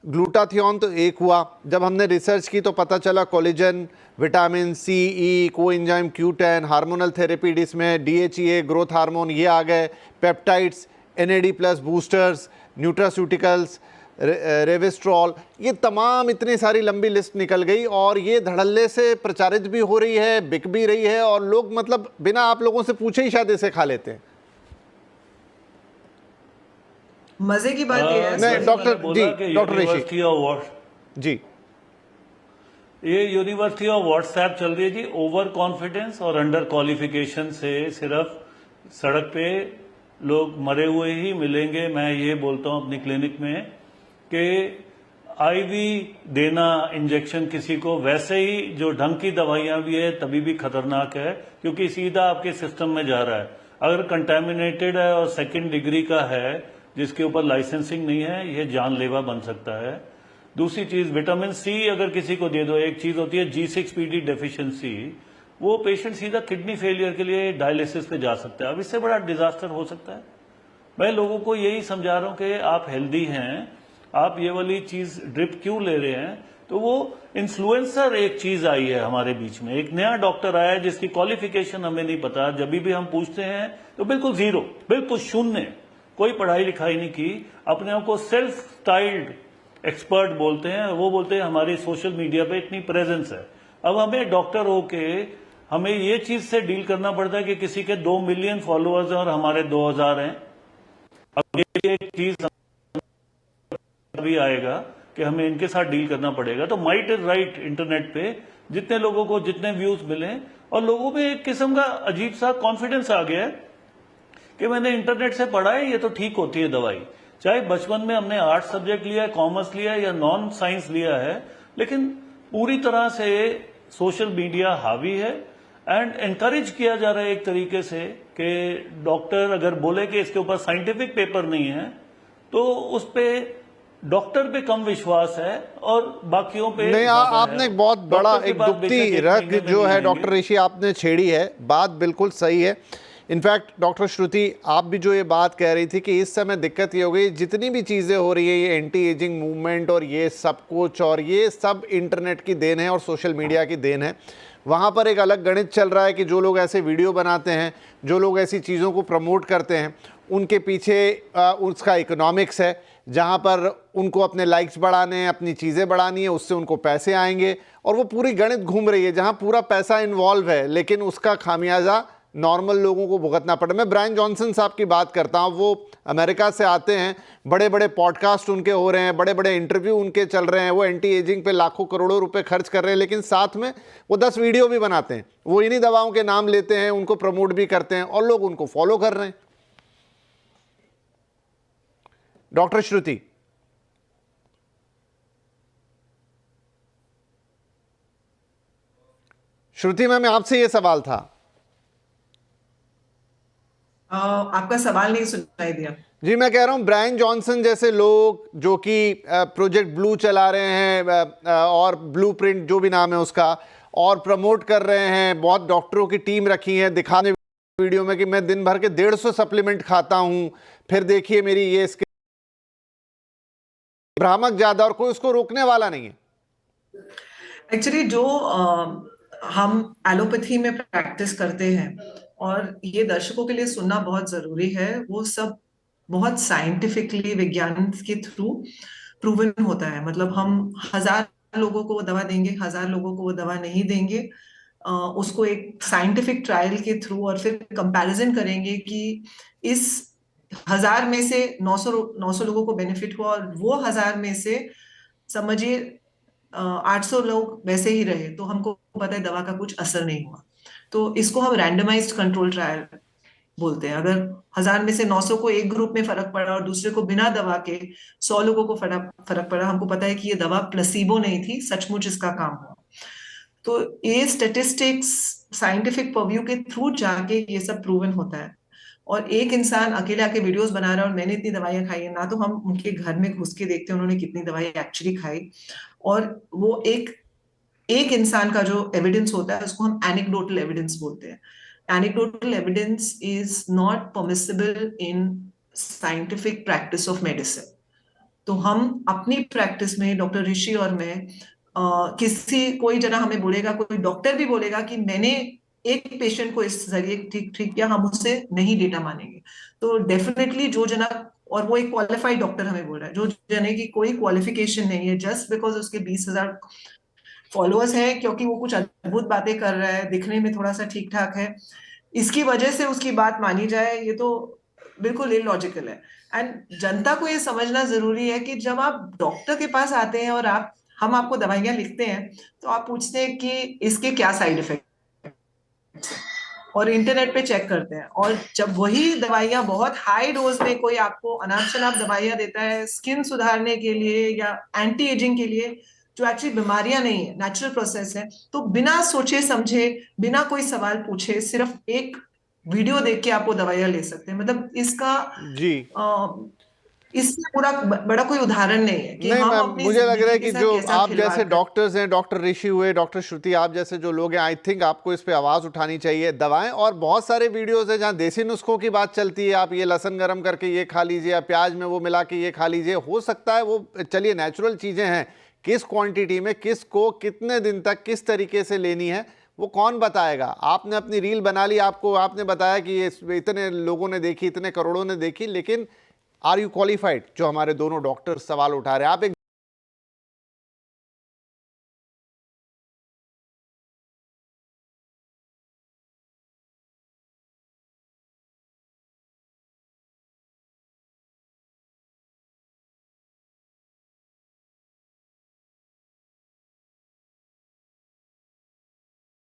Glutathione तो एक हुआ, जब हमने रिसर्च की तो पता चला कोलेजन, विटामिन सी, ई, कोएंजाइम Q10, हार्मोनल थेरेपी इसमें DHEA, ग्रोथ हार्मोन ये आ गए, पेप्टाइड्स, NAD+ बूस्टर्स, न्यूट्रास्यूटिकल्स, रेविस्ट्रॉल, ये तमाम इतनी सारी लंबी लिस्ट निकल गई और ये धड़ल्ले से प्रचारित भी हो रही है, बिक भी रही है और लोग मतलब बिना आप लोगों से पूछे ही शायद इसे खा लेते हैं। मजे की बात यह है नहीं डॉक्टर जी, डॉक्टर यूनिवर्सिटी ऑफ जी, ये यूनिवर्सिटी ऑफ व्हाट्सएप चल रही है जी। ओवर कॉन्फिडेंस और अंडर क्वालिफिकेशन से सिर्फ सड़क पे लोग मरे हुए ही मिलेंगे। मैं ये बोलता हूं अपनी क्लिनिक में कि आईवी देना इंजेक्शन किसी को, वैसे ही जो ढंग की दवाइयां भी है तभी भी खतरनाक है, क्योंकि सीधा आपके सिस्टम में जा रहा है। अगर कंटेमिनेटेड है और सेकंड डिग्री का है जिसके ऊपर लाइसेंसिंग नहीं है, यह जानलेवा बन सकता है। दूसरी चीज, विटामिन सी अगर किसी को दे दो, एक चीज होती है G6PD डेफिशिएंसी, वो पेशेंट सीधा किडनी फेलियर के लिए डायलिसिस पे जा सकता है। अब इससे बड़ा डिजास्टर हो सकता है। मैं लोगों को यही समझा रहा हूं कि आप हेल्दी हैं, आप ये वाली चीज ड्रिप क्यों ले रहे हैं? तो वो इन्फ्लुएंसर एक चीज आई है हमारे बीच में, एक नया डॉक्टर आया है जिसकी क्वालिफिकेशन हमें नहीं पता। जब भी हम पूछते हैं तो बिल्कुल जीरो, बिल्कुल शून्य, कोई पढ़ाई लिखाई नहीं की, अपने आप को सेल्फ स्टाइल्ड एक्सपर्ट बोलते हैं। वो बोलते हैं हमारी सोशल मीडिया पे इतनी प्रेजेंस है। अब हमें डॉक्टर होके हमें ये चीज से डील करना पड़ता है कि किसी के 2 मिलियन फॉलोअर्स हैं और हमारे 2000 हैं। अब ये एक चीज भी आएगा कि हमें इनके साथ डील करना पड़ेगा। तो माइट इज राइट, इंटरनेट पे जितने लोगों को जितने व्यूज मिले और लोगों में एक किस्म का अजीब सा कॉन्फिडेंस आ गया है कि मैंने इंटरनेट से पढ़ा है, ये तो ठीक होती है दवाई। चाहे बचपन में हमने आर्ट्स सब्जेक्ट लिया है, कॉमर्स लिया है या नॉन साइंस लिया है, लेकिन पूरी तरह से सोशल मीडिया हावी है एंड एनकरेज किया जा रहा है एक तरीके से कि डॉक्टर अगर बोले कि इसके ऊपर साइंटिफिक पेपर नहीं है तो उस पे डॉक्टर पे कम विश्वास है और बाकियों पे नहीं। आपने एक बहुत बड़ा एक दुखती रग जो है डॉक्टर ऋषि आपने छेड़ी है, बात बिल्कुल सही है। इनफैक्ट डॉक्टर श्रुति, आप भी जो ये बात कह रही थी कि इस समय दिक्कत ये हो गई, जितनी भी चीज़ें हो रही है, ये एंटी एजिंग मूवमेंट और ये सब कुछ, और ये सब इंटरनेट की देन है और सोशल मीडिया की देन है। वहाँ पर एक अलग गणित चल रहा है कि जो लोग ऐसे वीडियो बनाते हैं, जो लोग ऐसी चीज़ों को प्रमोट करते हैं, उनके पीछे उसका इकोनॉमिक्स है, जहाँ पर उनको अपने लाइक्स बढ़ाने हैं, अपनी चीज़ें बढ़ानी है, उससे उनको पैसे आएंगे और वो पूरी गणित घूम रही है जहाँ पूरा पैसा इन्वॉल्व है, लेकिन उसका खामियाजा नॉर्मल लोगों को भुगतना पड़ा। मैं ब्रायन जॉनसन साहब की बात करता हूँ, वो अमेरिका से आते हैं, बड़े बड़े पॉडकास्ट उनके हो रहे हैं, बड़े बड़े इंटरव्यू उनके चल रहे हैं, वो एंटी एजिंग पे लाखों करोड़ों रुपए खर्च कर रहे हैं, लेकिन साथ में वो 10 वीडियो भी बनाते हैं, वो इन्हीं दवाओं के नाम लेते हैं, उनको प्रमोट भी करते हैं और लोग उनको फॉलो कर रहे हैं। डॉक्टर श्रुति, श्रुति मैम, आपसे ये सवाल था। आपका सवाल नहीं सुनाई दिया। जी, मैं कह रहा हूं ब्रायन जॉनसन जैसे लोग जो कि प्रोजेक्ट ब्लू चला रहे हैं और ब्लूप्रिंट जो भी नाम है उसका, और प्रमोट कर रहे हैं, बहुत डॉक्टरों की टीम रखी है दिखाने वीडियो में कि मैं दिन भर के 150 सप्लीमेंट खाता हूं, फिर देखिए मेरी ये इसके भ्रामक ज्यादा, और कोई उसको रोकने वाला नहीं है। एक्चुअली जो हम एलोपैथी में प्रैक्टिस करते हैं, और ये दर्शकों के लिए सुनना बहुत जरूरी है, वो सब बहुत साइंटिफिकली विज्ञान के थ्रू प्रूवन होता है। मतलब हम 1000 लोगों को वो दवा देंगे, 1000 लोगों को वो दवा नहीं देंगे, उसको एक साइंटिफिक ट्रायल के थ्रू, और फिर कंपैरिजन करेंगे कि इस 1000 में से 900 लोगों को बेनिफिट हुआ और वो 1000 में से समझिए 800 लोग वैसे ही रहे, तो हमको पता है दवा का कुछ असर नहीं हुआ। तो इसको हम रैंडमाइज्ड कंट्रोल ट्रायल बोलते हैं। अगर 1000 में से 900 को एक ग्रुप में फर्क पड़ा और दूसरे को बिना दवा के 100 लोगों को फर्क पड़ा, हमको पता है कि ये दवा प्लेसिबो नहीं थी, सचमुच इसका काम हुआ। तो ये स्टेटिस्टिक्स साइंटिफिक परव्यू के थ्रू जाके ये सब प्रूवन होता है। और एक इंसान अकेले आके वीडियोस बना रहा है और मैंने इतनी दवाइयां खाई है, ना तो हम उनके घर में घुस के देखते हैं उन्होंने कितनी दवाई एक्चुअली खाई, और वो एक इंसान का जो एविडेंस होता है उसको हम एनेक्डोटल एविडेंस बोलते हैं। Anecdotal evidence is not permissible in scientific practice of medicine. तो हम अपनी प्रैक्टिस में, डॉक्टर ऋषि और मैं, कोई जना हमें बोलेगा, कोई डॉक्टर भी बोलेगा कि मैंने एक पेशेंट को इस जरिए ठीक ठीक किया, हम उससे नहीं डेटा मानेंगे। तो डेफिनेटली जो जना, और वो एक क्वालिफाइड डॉक्टर हमें बोल रहा है, जो जने की कोई क्वालिफिकेशन नहीं है, जस्ट बिकॉज उसके 20,000 फॉलोअर्स हैं, क्योंकि वो कुछ अद्भुत बातें कर रहा है, दिखने में थोड़ा सा ठीक ठाक है, इसकी वजह से उसकी बात मानी जाए, ये तो बिल्कुल इलॉजिकल है। एंड जनता को ये समझना जरूरी है कि जब आप डॉक्टर के पास आते हैं और हम आपको दवाइयां लिखते हैं, तो आप पूछते हैं कि इसके क्या साइड इफेक्ट, और इंटरनेट पे चेक करते हैं, और जब वही दवाइयां बहुत हाई डोज में कोई आपको अनाप शनाप दवाइयां देता है स्किन सुधारने के लिए या एंटी एजिंग के लिए, जो एक्चुअली बीमारियां नहीं है, नेचुरल प्रोसेस है, तो बिना सोचे समझे, बिना कोई सवाल पूछे, सिर्फ एक वीडियो देख के आप वो दवाइयां ले सकते हैं। मतलब जी इससे बड़ा कोई उदाहरण नहीं है कि नहीं हम मैम, अपनी मुझे लग रहा है जिंदगी कि के साथ जो कैसा आप खिलवाड़ जैसे करते डॉक्टर्स हैं, डॉक्टर ऋषि हुए, डॉक्टर श्रुति, आप जैसे जो लोग हैं, आई थिंक आपको इस पे आवाज़ उठानी चाहिए। दवाएं और बहुत सारे वीडियोस हैं जहां देसी नुस्खों की बात चलती है, आप ये लहसुन गर्म करके ये खा लीजिए, या प्याज में वो मिला के ये खा लीजिए। हो सकता है वो, चलिए नेचुरल चीज़ें हैं, किस क्वांटिटी में, किसको कितने दिन तक किस तरीके से लेनी है वो कौन बताएगा। आपने अपनी रील बना ली, आपने बताया कि ये इतने लोगों ने देखी, इतने करोड़ों ने देखी, लेकिन आर यू क्वालिफाइड? जो हमारे दोनों डॉक्टर सवाल उठा रहे हैं, आप एक